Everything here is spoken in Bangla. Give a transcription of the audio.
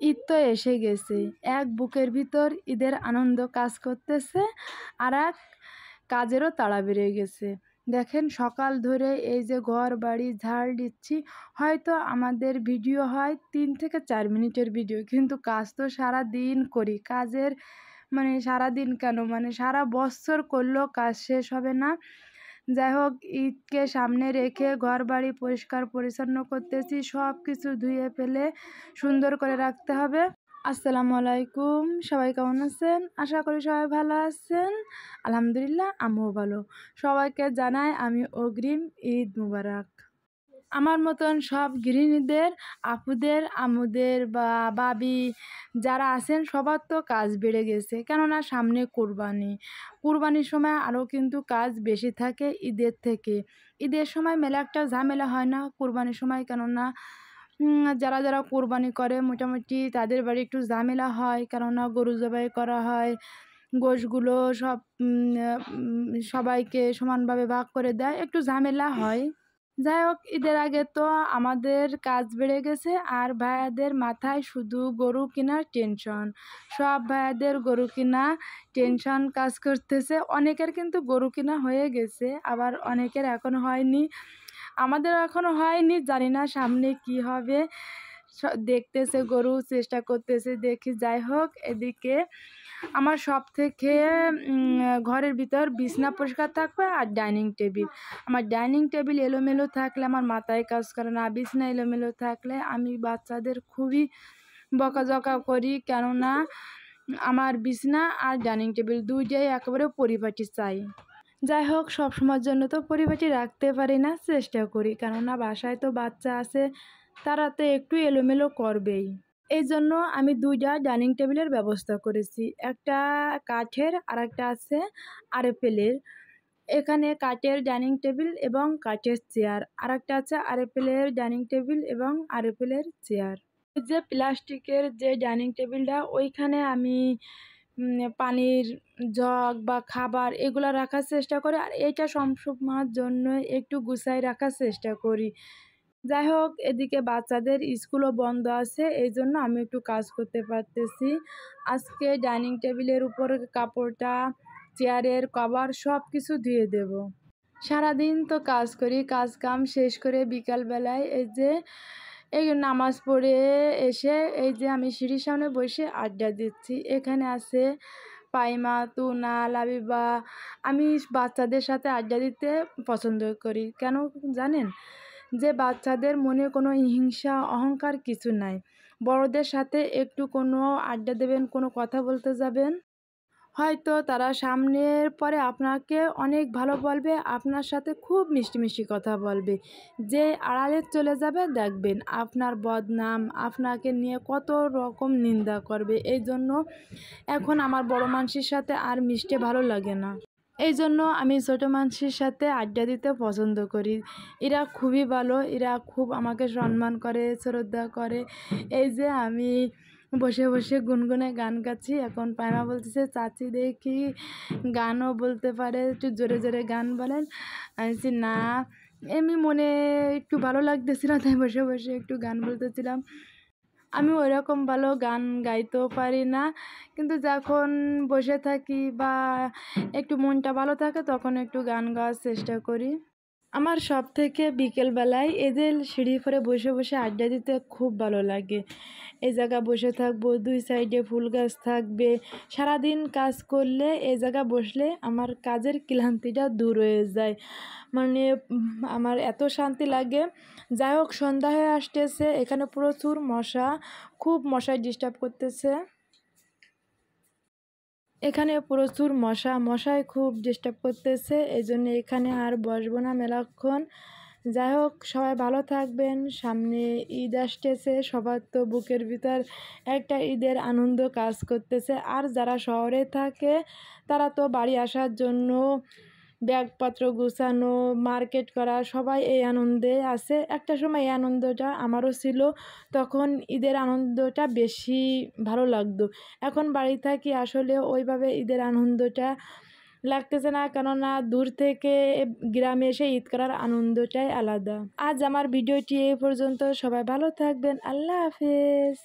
ঈদ তো এসে গেছে, এক বুকের ভিতর ঈদের আনন্দ কাজ করতেছে, আর এক কাজেরও তাড়া বেড়ে গেছে। দেখেন সকাল ধরে এই যে ঘর বাড়ি ঝাড় দিচ্ছি, হয়তো আমাদের ভিডিও হয় 3 থেকে 4 মিনিটের ভিডিও, কিন্তু কাজ তো সারা দিন করি। কাজের মানে সারা দিন কেন, মানে সারা বছর করলেও কাজ শেষ হবে না। যাই হোক, ঈদকে সামনে রেখে ঘর বাড়ি পরিষ্কার পরিচ্ছন্ন করতেছি, সব কিছু ধুয়ে ফেলে সুন্দর করে রাখতে হবে। আসসালামু আলাইকুম, সবাই কেমন আছেন? আশা করি সবাই ভালো আছেন। আলহামদুলিল্লাহ, আমিও ভালো। সবাইকে জানাই আমি অগ্রিম ঈদ মুবারক। আমার মতন সব গৃহিণীদের, আপুদের, আম্মুদের বা ভাবি যারা আছেন সবার তো কাজ বেড়ে গেছে, কেননা সামনে কুরবানির সময় আরও কিন্তু কাজ বেশি থাকে ঈদের থেকে। ঈদের সময় মেলা একটা ঝামেলা হয় না কুরবানির সময়, কেননা যারা যারা কোরবানি করে মোটামুটি তাদের বাড়ি একটু ঝামেলা হয়, কেননা গরু জবাই করা হয়, গোশগুলো সব সবাইকে সমানভাবে ভাগ করে দেয়, একটু ঝামেলা হয়। যাই হোক, ঈদের আগে তো আমাদের কাজ বেড়ে গেছে, আর ভাইয়াদের মাথায় শুধু গরু কেনার টেনশন। সব ভাইয়াদের গরু কিনা টেনশন কাজ করতেছে। অনেকের কিন্তু গরু কিনা হয়ে গেছে, আবার অনেকের এখনো হয়নি। আমাদের এখনো হয়নি, জানি না সামনে কি হবে। দেখতেছে গরু, চেষ্টা করতেছে, দেখি। যাই হোক, এদিকে আমার সব থেকে ঘরের ভিতর বিছনা পরিষ্কার থাকবে আর ডাইনিং টেবিল। আমার ডাইনিং টেবিল এলোমেলো থাকলে আমার মাথায় কাজ করে না, বিছনা এলোমেলো থাকলে আমি বাচ্চাদের খুবই বকাঝকা করি, কেননা আমার বিছনা আর ডাইনিং টেবিল দুইটাই একেবারে পরিপাটি চাই। যাই হোক, সবসময়ের জন্য তো পরিপাটি রাখতে পারি না, চেষ্টা করি, কেননা বাসায় তো বাচ্চা আছে, তারা তো একটু এলোমেলো করবেই। এই জন্য আমি দুইটা ডাইনিং টেবিলের ব্যবস্থা করেছি, একটা কাঠের আর একটা আছে আরএফএলের। এখানে কাঠের ডাইনিং টেবিল এবং কাঠের চেয়ার, আর একটা আছে আরএফএলের ডাইনিং টেবিল এবং আরএফএলের চেয়ার। যে প্লাস্টিকের যে ডাইনিং টেবিলটা, ওইখানে আমি পানির জগ বা খাবার এগুলো রাখার চেষ্টা করি, আর এইটা সবসময়ের জন্য একটু গুছাই রাখার চেষ্টা করি। যাই হোক, এদিকে বাচ্চাদের স্কুলও বন্ধ আছে, এই জন্য আমি একটু কাজ করতে পারতেছি। আজকে ডাইনিং টেবিলের উপর কাপড়টা, চেয়ারের কভার সব কিছু ধুয়ে দেব। সারাদিন তো কাজ করি, কাজ কাম শেষ করে বিকালবেলায় এই নামাজ পড়ে এসে এই যে আমি সিঁড়ির সামনে বসে আড্ডা দিচ্ছি। এখানে আছে পাইমা, তুনা, লাবিবা। আমি বাচ্চাদের সাথে আড্ডা দিতে পছন্দ করি, কেন জানেন? যে বাচ্চাদের মনে কোনো হিংসা অহংকার কিছু নাই। বড়দের সাথে একটু কোনো আড্ডা দেবেন, কোনো কথা বলতে যাবেন, হয়তো তারা সামনের পরে আপনাকে অনেক ভালো বলবে, আপনার সাথে খুব মিষ্টি মিষ্টি কথা বলবে। যে আড়ালে চলে যাবে, দেখবেন আপনার বদনাম, আপনাকে নিয়ে কত রকম নিন্দা করবে। এই জন্য এখন আমার বড় মানুষের সাথে আর মিশতে ভালো লাগে না। এই জন্য আমি ছোটো মানুষের সাথে আড্ডা দিতে পছন্দ করি। এরা খুবই ভালো, এরা খুব আমাকে সম্মান করে, শ্রদ্ধা করে। এই যে আমি বসে বসে গুনগুনে গান গাচ্ছি, এখন পায়মা বলতেছে চাচি দেখি গানও বলতে পারে, একটু জোরে জোরে গান বলেন। আমি বলছি না, এমনি মনে একটু ভালো লাগতেছিল, তাই বসে বসে একটু গান বলতেছিলাম। আমি ওইরকম ভালো গান গাইতেও পারি না, কিন্তু যখন বসে থাকি বা একটু মনটা ভালো থাকে তখন একটু গান গাওয়ার চেষ্টা করি। আমার সব থেকে বিকেলবেলায় এদের সিঁড়ি ফরে বসে বসে আড্ডা দিতে খুব ভালো লাগে। এই জায়গা বসে থাকবো, দুই সাইডে ফুল গাছ থাকবে, সারাদিন কাজ করলে এই জায়গা বসলে আমার কাজের ক্লান্তিটা দূর হয়ে যায়, মানে আমার এত শান্তি লাগে। যাই হোক, সন্ধ্যা হয়ে আসতেছে, এখানে প্রচুর মশা, খুব মশায় ডিস্টার্ব করতেছে। এখানে প্রচুর মশায় খুব ডিস্টার্ব করতেছে, এই জন্য এখানে আর বসবো না মেলাক্ষণ। যাই হোক, সবাই ভালো থাকবেন। সামনে ঈদ আসতেছে, সবার তো বুকের ভিতর একটা ঈদের আনন্দ কাজ করতেছে। আর যারা শহরে থাকে তারা তো বাড়ি আসার জন্য ব্যাগপত্র গুছানো, মার্কেট করা, সবাই এই আনন্দে আছে। একটা সময় এই আনন্দটা আমারও ছিল, তখন ঈদের আনন্দটা বেশি ভালো লাগতো। এখন বাড়ি থাকি, আসলে ওইভাবে ঈদের আনন্দটা লাগতেছে না, কেননা দূর থেকে গ্রামে এসে ঈদ করার আনন্দটাই আলাদা। আজ আমার ভিডিওটি এই পর্যন্ত, সবাই ভালো থাকবেন, আল্লাহ হাফেজ।